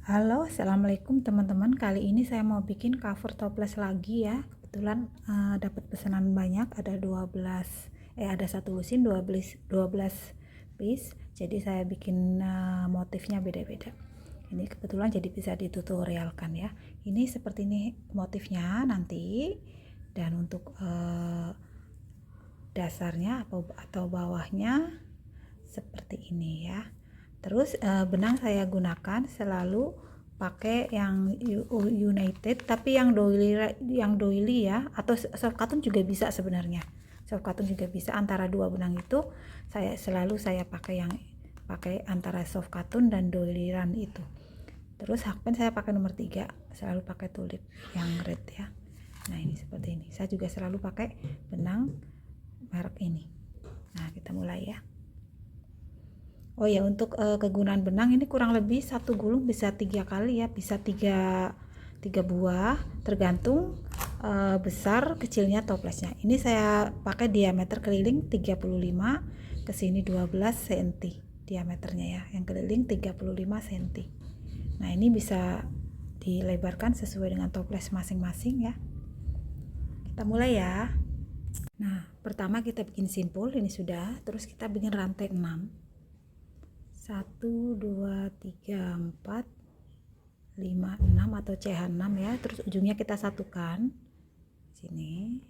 Halo, assalamualaikum teman-teman. Kali ini saya mau bikin cover toples lagi ya. Kebetulan dapat pesanan banyak, ada 12 ada satu lusin 12 piece. Jadi saya bikin motifnya beda-beda. Ini kebetulan jadi bisa ditutorialkan ya. Ini seperti ini motifnya nanti. Dan untuk dasarnya atau bawahnya seperti ini ya. Terus benang saya gunakan selalu pakai yang United, tapi yang doily ya, atau soft cotton juga bisa sebenarnya. Soft cotton juga bisa. Antara dua benang itu saya selalu pakai antara soft cotton dan doiliran itu. Terus hakpen saya pakai nomor 3, selalu pakai tulip yang red ya. Nah ini seperti ini. Saya juga selalu pakai benang merek ini. Nah kita mulai ya. Oh ya, untuk kegunaan benang ini kurang lebih satu gulung bisa 3 kali ya, bisa 3 buah, tergantung besar kecilnya toplesnya. Ini saya pakai diameter keliling 35, kesini 12 cm diameternya ya, yang keliling 35 cm. Nah ini bisa dilebarkan sesuai dengan toples masing-masing ya. Kita mulai ya. Nah pertama kita bikin simpul, ini sudah. Terus kita bikin rantai 6, 1 2 3 4 5 6 atau CH6 ya. Terus ujungnya kita satukan sini.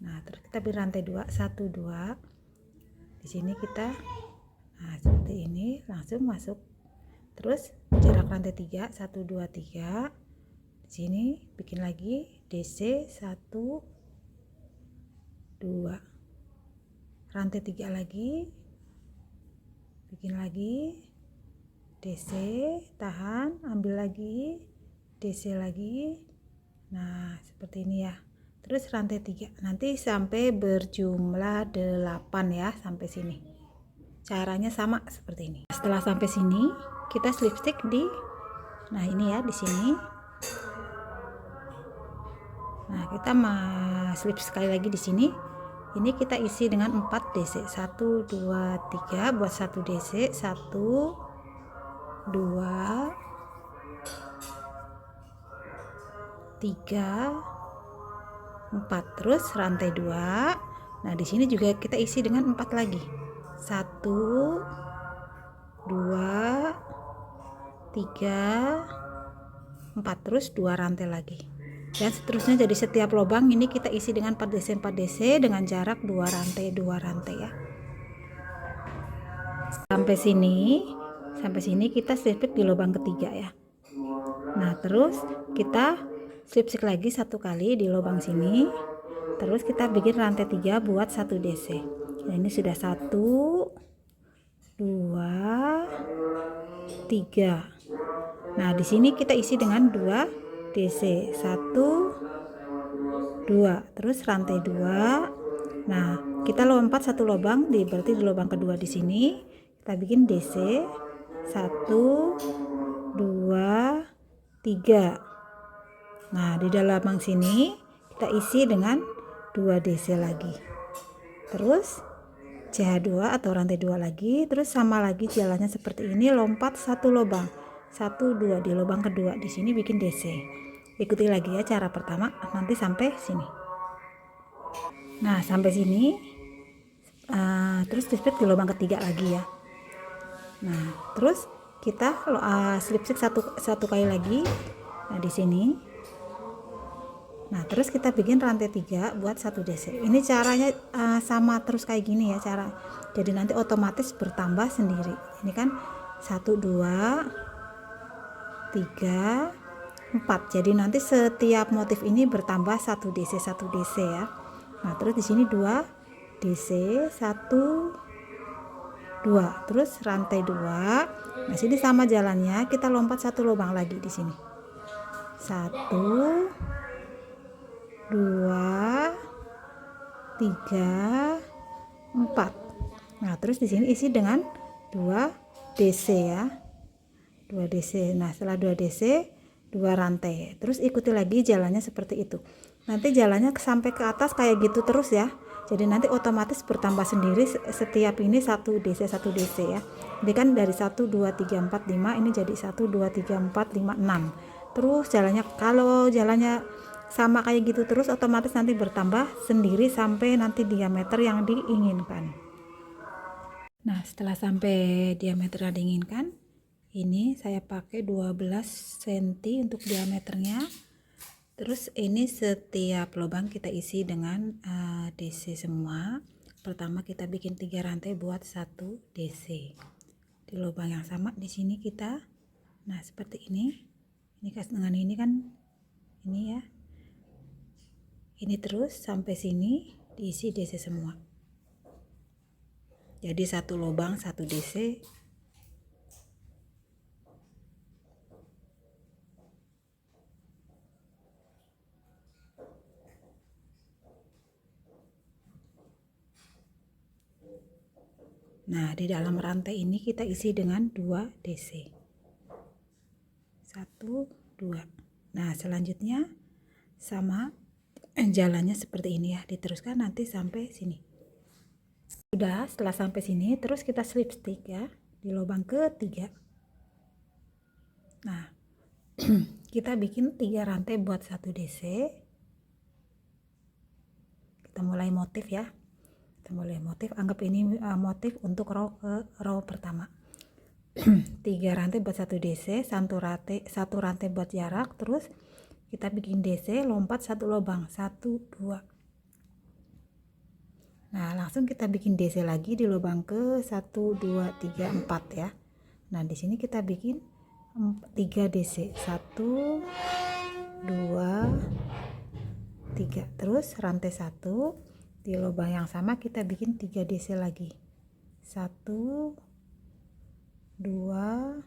Nah terus kita bikin rantai 2, 1 2 di sini kita, nah seperti ini langsung masuk. Terus jarak rantai 3, 1 2 3 di sini bikin lagi DC 1 2, rantai 3 lagi, bikin lagi DC, tahan, ambil lagi DC lagi. Nah seperti ini ya. Terus rantai 3 nanti sampai berjumlah 8 ya, sampai sini. Caranya sama seperti ini. Setelah sampai sini kita slip stitch di, nah ini ya, di sini. Nah kita slip sekali lagi di sini. Ini kita isi dengan 4 DC, 1 2 3 buat 1 DC, 1 2 3 4. Terus rantai 2. Nah di sini juga kita isi dengan 4 lagi, 1 2 3 4, terus 2 rantai lagi dan seterusnya. Jadi setiap lubang ini kita isi dengan 4 DC 4 DC dengan jarak 2 rantai ya. Sampai sini kita slip di lubang ketiga ya. Nah terus kita slip lagi satu kali di lubang sini. Terus kita bikin rantai 3 buat 1 DC. Nah, ini sudah 1 2 3. Nah di sini kita isi dengan 2 DC, 1 2, terus rantai 2. Nah kita lompat satu lubang berarti di lubang kedua di sini kita bikin DC 1 2 3. Nah di dalam lubang sini kita isi dengan 2 DC lagi, terus CH2 atau rantai 2 lagi. Terus sama lagi jalannya seperti ini, lompat satu lubang, 1 2 di lubang kedua di sini bikin DC. Ikuti lagi ya cara pertama nanti sampai sini. Nah sampai sini terus slip di lubang ketiga lagi ya. Nah terus kita slip satu kali lagi. Nah di sini. Nah terus kita bikin rantai 3 buat 1 DC. Ini caranya sama terus kayak gini ya cara. Jadi nanti otomatis bertambah sendiri. Ini kan 1 2 3 4. Jadi nanti setiap motif ini bertambah 1 DC ya. Nah terus di sini 2 DC 1 2, terus rantai 2. Nah sini sama jalannya, kita lompat satu lubang lagi di sini, 1 2 3 4. Nah terus di sini isi dengan 2 DC ya, 2 DC. Nah setelah 2 DC 2 rantai, terus ikuti lagi jalannya seperti itu. Nanti jalannya sampai ke atas kayak gitu terus ya. jadi nanti otomatis bertambah sendiri setiap ini 1 DC ya. Ini kan dari 1 2 3 4 5, ini jadi 1 2 3 4 5 6. Terus jalannya, kalau jalannya sama kayak gitu terus, otomatis nanti bertambah sendiri sampai nanti diameter yang diinginkan. Nah, setelah sampai diameter yang diinginkan, ini saya pakai 12 cm untuk diameternya. Terus ini setiap lubang kita isi dengan DC semua. Pertama kita bikin 3 rantai buat 1 DC. Di lubang yang sama di sini kita, nah seperti ini. Ini dengan ini kan, ini ya. Ini terus sampai sini diisi DC semua. Jadi 1 lubang 1 DC. Nah, di dalam rantai ini kita isi dengan 2 DC. 1 2. Nah, selanjutnya sama jalannya seperti ini ya, diteruskan nanti sampai sini. Sudah, setelah sampai sini terus kita slip stick ya di lubang ketiga. Nah, kita bikin 3 rantai buat 1 DC. Kita mulai motif ya. Kita mulai motif, anggap ini motif untuk row pertama. 3 rantai buat 1 DC, 1 rantai buat jarak, terus kita bikin DC, lompat 1 lubang, 1 2. Nah, langsung kita bikin DC lagi di lubang ke 1 2 3 4 ya. Nah, di sini kita bikin 3 DC, 1 2 3. Terus rantai 1 di lubang yang sama kita bikin 3 DC lagi, 1 2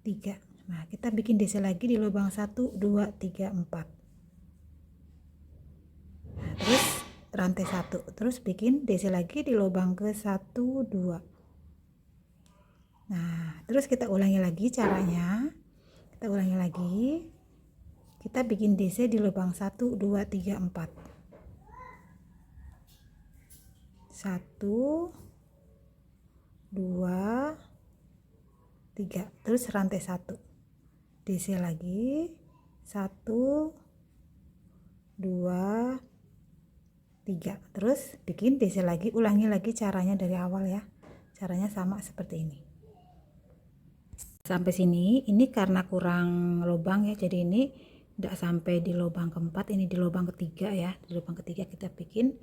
3. Nah, kita bikin DC lagi di lubang 1 2 3 4. Nah, terus rantai 1 terus bikin DC lagi di lubang ke 1 2. Nah, terus kita ulangi lagi caranya. Kita ulangi lagi. Kita bikin DC di lubang 1 2 3 4. 1 2 3. Terus rantai 1 DC lagi, 1 2 3. Terus bikin DC lagi, ulangi lagi caranya dari awal ya. Caranya sama seperti ini. Sampai sini, ini karena kurang lubang ya, jadi ini tidak sampai di lubang keempat, ini di lubang ketiga ya. Di lubang ketiga kita bikin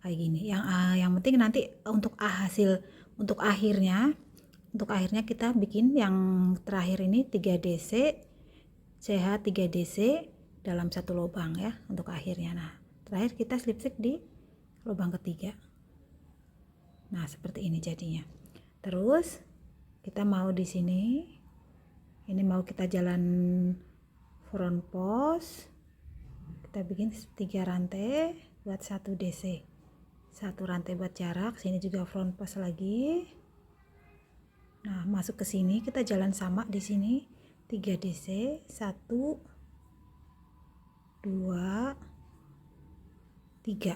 kayak gini. Yang penting nanti untuk untuk akhirnya kita bikin yang terakhir ini 3 DC CH 3 DC dalam 1 lubang ya untuk akhirnya. Nah, terakhir kita slip stick di lubang ketiga. Nah, seperti ini jadinya. Terus kita mau di sini, ini mau kita jalan front post, kita bikin 3 rantai buat 1 DC, 1 rantai buat jarak, sini juga front post lagi. Nah, masuk ke sini kita jalan sama di sini 3 DC, 1 2 3.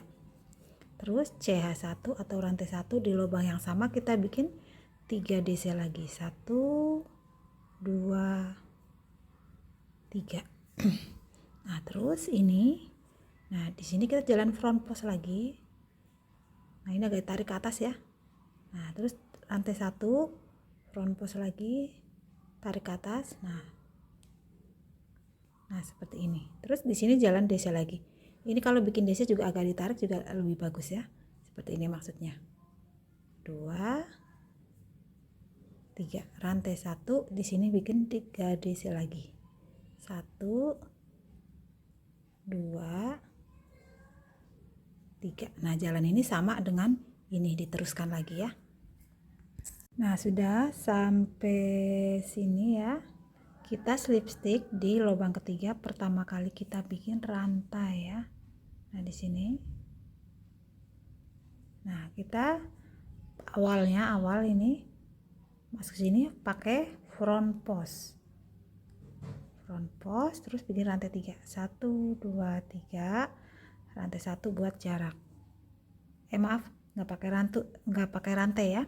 Terus CH1 atau rantai 1 di lubang yang sama kita bikin 3 DC lagi, 1 2 3. Nah, terus ini, nah di sini kita jalan front post lagi. Nah, ini agak tarik ke atas ya. Nah, terus rantai 1 front post lagi, tarik ke atas. Nah seperti ini. Terus di sini jalan DC lagi. Ini kalau bikin DC juga agak ditarik juga lebih bagus ya. Seperti ini maksudnya. 2 3. Rantai 1 di sini bikin 3 DC lagi. 1 2 3. Nah, jalan ini sama dengan ini, diteruskan lagi ya. Nah, sudah sampai sini ya. Kita slip stick di lubang ketiga, pertama kali kita bikin rantai ya. Nah, di sini. Nah, kita awal ini masuk sini pakai front post. Front post terus bikin rantai 3. 1 2 3. rantai 1 buat jarak. Maaf, nggak pakai rantai ya.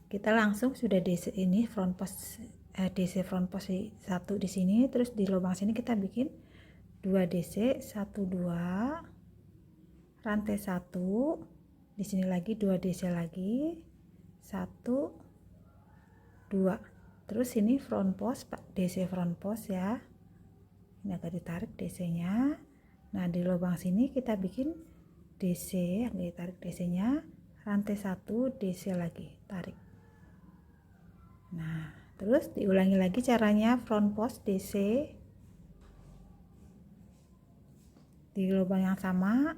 Kita langsung sudah DC ini front post DC front post 1 di sini, terus di lubang sini kita bikin 2 DC, 1 2, rantai 1, di sini lagi 2 DC lagi, 1 2. Terus ini front post DC front post ya. Ini agak ditarik DC-nya. Nah, di lubang sini kita bikin DC, yang ditarik DC-nya, rantai 1 DC lagi, tarik. Nah, terus diulangi lagi caranya front post DC di lubang yang sama,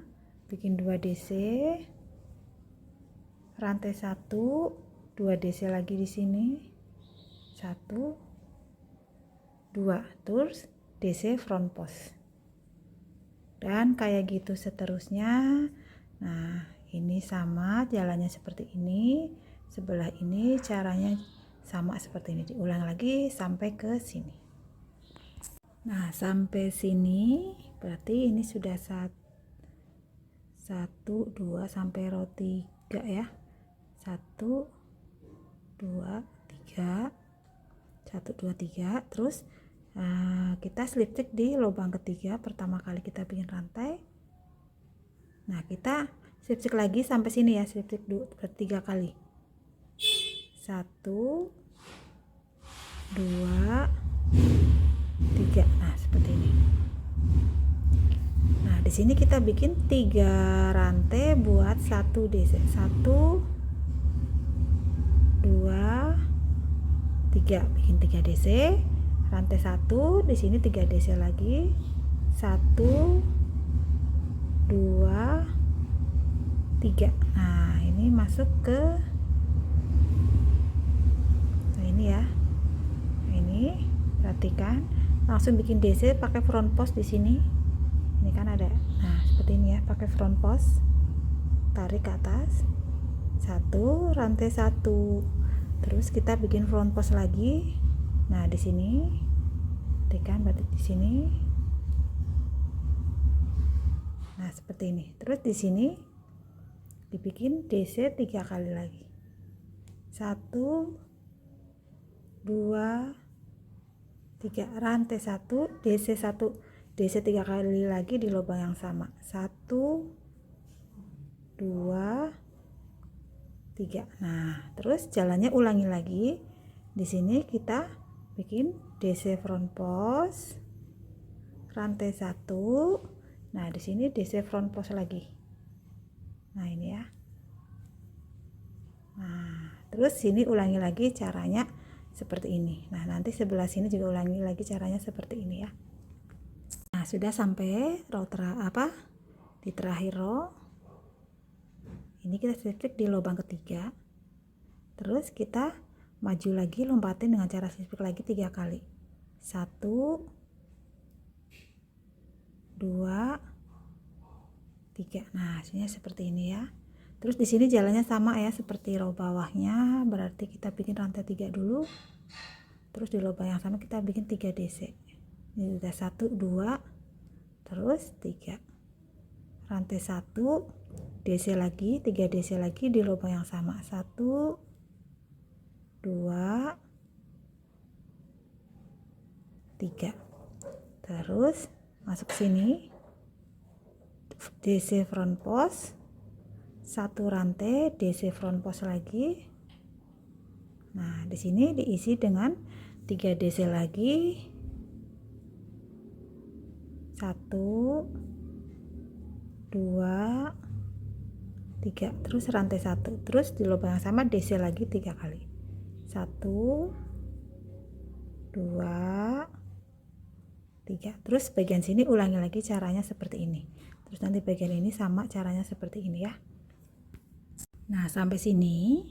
bikin 2 DC, rantai 1, 2 DC lagi di sini, 1 2, terus DC front post, dan kayak gitu seterusnya. Nah, ini sama jalannya seperti ini, sebelah ini caranya sama seperti ini, diulang lagi sampai ke sini. Nah, sampai sini berarti ini sudah 1 2 sampai row 3 ya, 1 2 3, 1 2 3. Terus kita slip stitch di lubang ketiga, pertama kali kita bikin rantai. Nah, kita slip stitch lagi sampai sini ya, slip stitch 3 kali, 1 2 3. Nah, seperti ini. Nah, di sini kita bikin 3 rantai buat 1 DC, 1 2 3, bikin 3 DC, rantai 1, di sini 3 DC lagi, 1 2 3. Nah, ini masuk ke ini ya. Nah, ini perhatikan, langsung bikin DC pakai front post di sini. Ini kan ada. Nah, seperti ini ya, pakai front post. Tarik ke atas. 1, rantai 1. Terus kita bikin front post lagi. Nah, di sini perhatikan batik di sini. Nah, seperti ini. Terus di sini dibikin DC 3 kali lagi. 1 2 3, rantai 1, DC 1, DC 3 kali lagi di lubang yang sama. 1 2 3. Nah, terus jalannya ulangi lagi. Di sini kita bikin DC front post, rantai 1. Nah, di sini DC front post lagi. Nah, ini ya. Nah, terus sini ulangi lagi caranya seperti ini. Nah, nanti sebelah sini juga ulangi lagi caranya seperti ini ya. Nah, sudah sampai row di terakhir row. Ini kita slip di lubang ketiga. Terus kita maju lagi, lompatin dengan cara slip lagi 3 kali. 1 2 3. Nah, hasilnya seperti ini ya. Terus di sini jalannya sama ya seperti row bawahnya, berarti kita bikin rantai 3 dulu. Terus di lubang yang sama kita bikin 3 DC. Ini sudah 1 2, terus 3. Rantai 1, DC lagi, 3 DC lagi di lubang yang sama. 1 2 3. Terus masuk sini. DC front post, 1 rantai, DC front post lagi. Nah, di sini diisi dengan 3 DC lagi, 1 2 3, terus rantai 1, terus di lubang yang sama DC lagi 3 kali, 1 2 3. Terus bagian sini ulangi lagi caranya seperti ini. Terus nanti bagian ini sama caranya seperti ini ya. Nah, sampai sini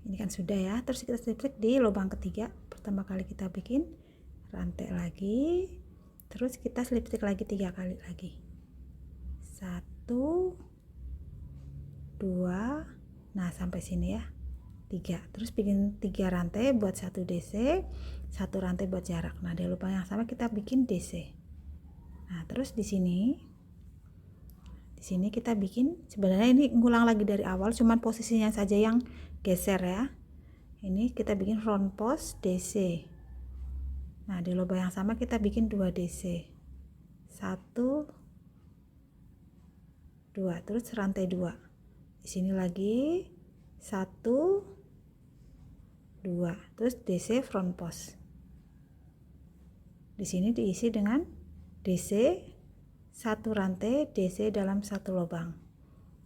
ini kan sudah ya. Terus kita slip di lubang ketiga, pertama kali kita bikin rantai lagi, terus kita slip stitch lagi 3 kali lagi, 1 2. Nah, sampai sini ya, 3. Terus bikin 3 rantai buat 1 DC, 1 rantai buat jarak. Nah, di lubang yang sama kita bikin DC. Nah, terus di sini Di sini kita bikin, sebenarnya ini ngulang lagi dari awal, cuman posisinya saja yang geser ya. Ini kita bikin front post DC. Nah, di lubang yang sama kita bikin 2 DC. 1 2, terus rantai 2. Di sini lagi 1 2, terus DC front post. Di sini diisi dengan DC 1 rantai, DC dalam 1 lubang.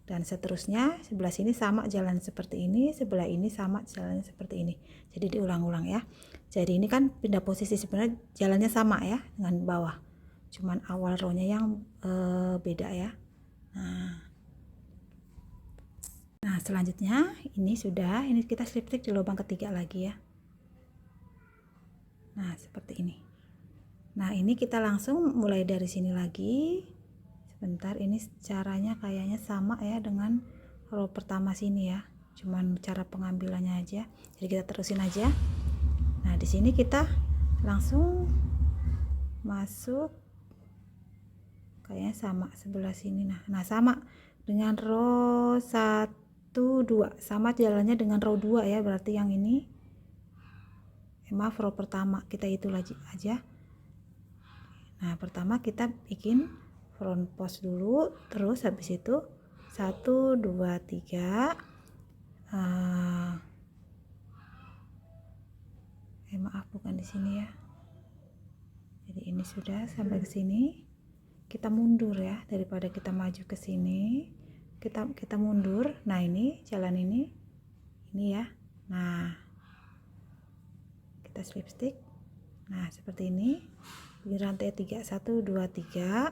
Dan seterusnya, sebelah sini sama jalan seperti ini, sebelah ini sama jalan seperti ini. Jadi diulang-ulang ya. Jadi ini kan pindah posisi, sebenarnya jalannya sama ya dengan bawah. Cuman awal row-nya yang beda ya. Nah, selanjutnya ini kita slip stitch di lubang ketiga lagi ya. Nah, seperti ini. Nah, ini kita langsung mulai dari sini lagi. Sebentar, ini caranya kayaknya sama ya dengan row pertama sini ya. Cuman cara pengambilannya aja. Jadi kita terusin aja. Nah, di sini kita langsung masuk, kayaknya sama sebelah sini. Nah, sama dengan row 1 2, sama jalannya dengan row 2 ya, berarti yang ini maaf, row pertama kita itu lagi aja. Nah, pertama kita bikin front post dulu, terus habis itu 1 2 3 maaf, bukan di sini ya. Jadi ini sudah sampai ke sini. Kita mundur ya, daripada kita maju ke sini. Kita mundur. Nah, ini jalan ini ya. Nah, kita slip stitch. Nah, seperti ini. Bikin rantai 3 1 2 3.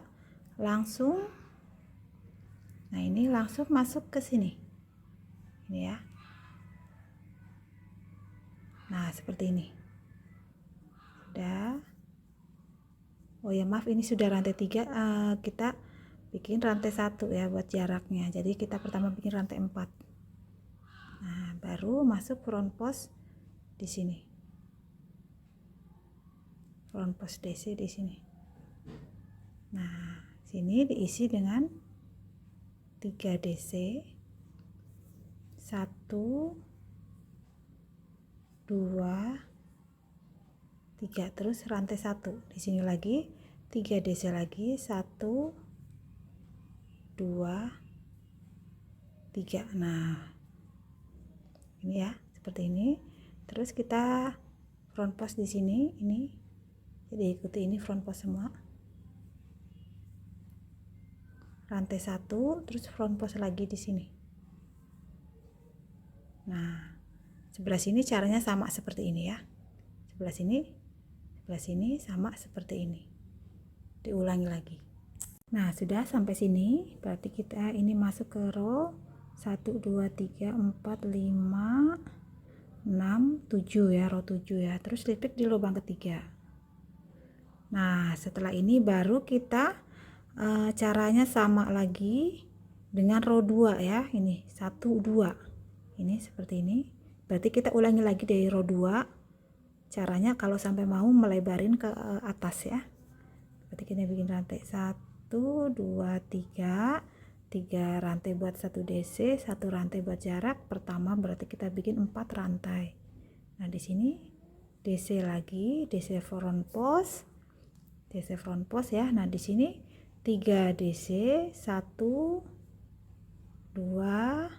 Langsung. Nah, ini langsung masuk ke sini. Ini ya. Nah, seperti ini. Sudah. Oh ya, maaf, ini sudah rantai 3, kita bikin rantai 1 ya buat jaraknya. Jadi kita pertama bikin rantai 4. Nah, baru masuk front post di sini. Front post DC di sini. Nah, sini diisi dengan 3 DC. 1 2 3, terus rantai 1. Di sini lagi 3 DC lagi, 1 2 3. Nah, ini ya, seperti ini. Terus kita front post di sini, ini. Jadi ikuti ini front post semua. Rantai 1, terus front post lagi di sini. Nah, sebelah sini caranya sama seperti ini ya. Sebelah sini sama seperti ini. Diulangi lagi. Nah, sudah sampai sini, berarti kita ini masuk ke row 1 2 3 4 5 6 7 ya, row 7 ya. Terus slip stitch di lubang ketiga. Nah, setelah ini baru kita caranya sama lagi dengan row 2 ya. Ini 1 2. Ini seperti ini. Berarti kita ulangi lagi dari row 2. Caranya kalau sampai mau melebarin ke atas ya. Berarti kita bikin rantai 1 2 3, 3 rantai buat 1 DC, 1 rantai buat jarak. Pertama berarti kita bikin 4 rantai. Nah, di sini DC lagi, DC front post. DC front post ya. Nah, di sini 3 DC, 1 2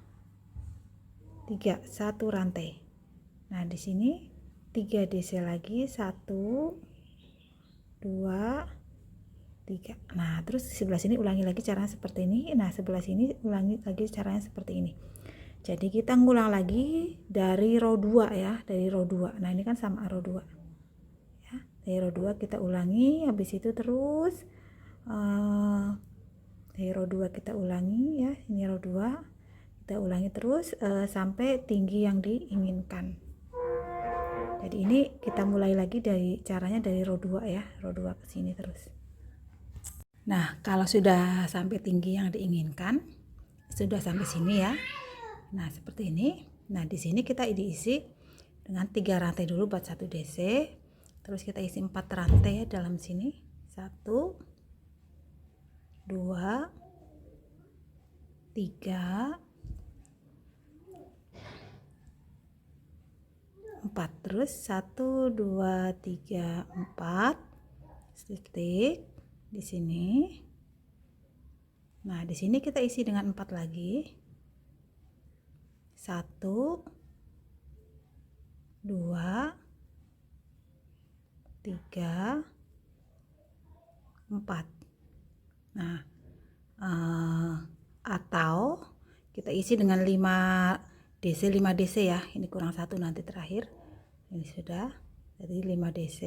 3, 1 rantai. Nah, di sini 3 DC lagi, 1 2 3. Nah, terus di sebelah sini ulangi lagi caranya seperti ini. Nah, sebelah sini ulangi lagi caranya seperti ini. Jadi kita ngulang lagi dari row 2 ya, dari row 2. Nah, ini kan sama row 2 ya. Dari row 2 kita ulangi, habis itu terus dari row 2 kita ulangi ya. Ini row 2 kita ulangi terus sampai tinggi yang diinginkan. Jadi ini kita mulai lagi dari caranya dari row 2 ya, row 2 ke sini terus. Nah, kalau sudah sampai tinggi yang diinginkan, sudah sampai sini ya. Nah, seperti ini. Nah, di sini kita diisi dengan 3 rantai dulu buat 1 DC. Terus kita isi 4 rantai ya dalam sini. 1 2 3, 4. Terus 1, 2, 3, 4 titik di sini. Nah, di sini kita isi dengan 4 lagi. 1, 2, 3, 4. Nah, atau kita isi dengan 5 DC ya. Ini kurang 1 nanti terakhir. Ini sudah. Jadi 5 DC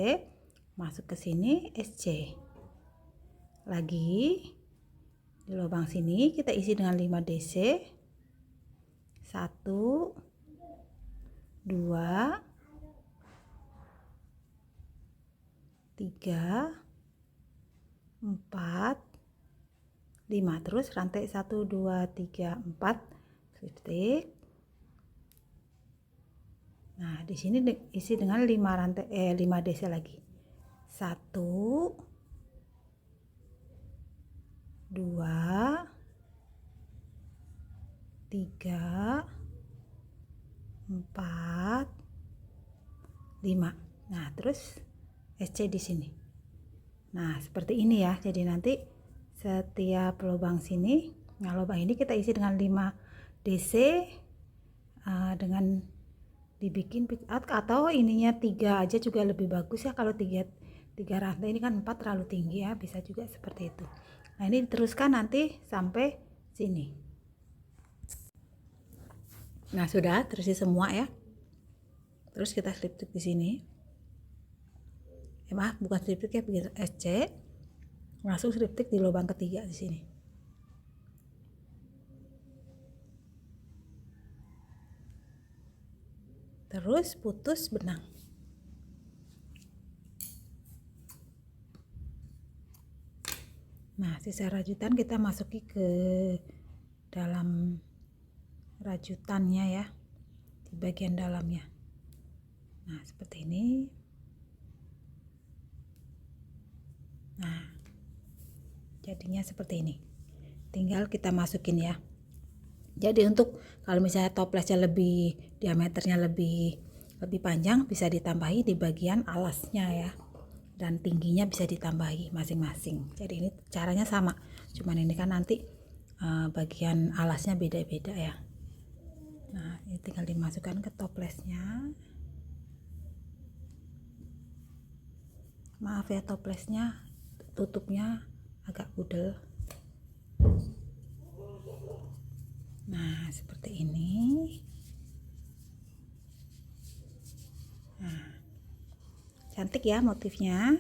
masuk ke sini SC. Lagi di lubang sini kita isi dengan 5 DC. 1, 2, 3, 4, 5. Terus rantai 1, 2, 3, 4 titik. Nah, di sini isi dengan 5 rantai 5 DC lagi. 1, 2, 3, 4, 5. Nah, terus SC di sini. Nah, seperti ini ya. Jadi nanti setiap lubang sini, nah lubang ini kita isi dengan 5 DC dengan dibikin pick out, atau ininya 3 aja juga lebih bagus ya. Kalau 3 rantai ini kan 4 terlalu tinggi ya, bisa juga seperti itu. Nah, ini diteruskan nanti sampai sini. Nah, sudah terisi semua ya. Terus kita slip stitch di sini. Maaf, bukan slip stitch ya, bikin SC. Langsung slip stitch di lubang ketiga di sini. Terus putus benang. Nah, sisa rajutan kita masuki ke dalam rajutannya ya, di bagian dalamnya. Nah, seperti ini. Nah, jadinya seperti ini. Tinggal kita masukin ya. Jadi untuk kalau misalnya toplesnya lebih diameternya lebih panjang, bisa ditambahi di bagian alasnya ya, dan tingginya bisa ditambahi masing-masing. Jadi ini caranya sama, cuman ini kan nanti bagian alasnya beda-beda ya. Nah, ini tinggal dimasukkan ke toplesnya. Maaf ya, toplesnya tutupnya agak pudel. Nah, seperti ini. Nah, cantik ya motifnya.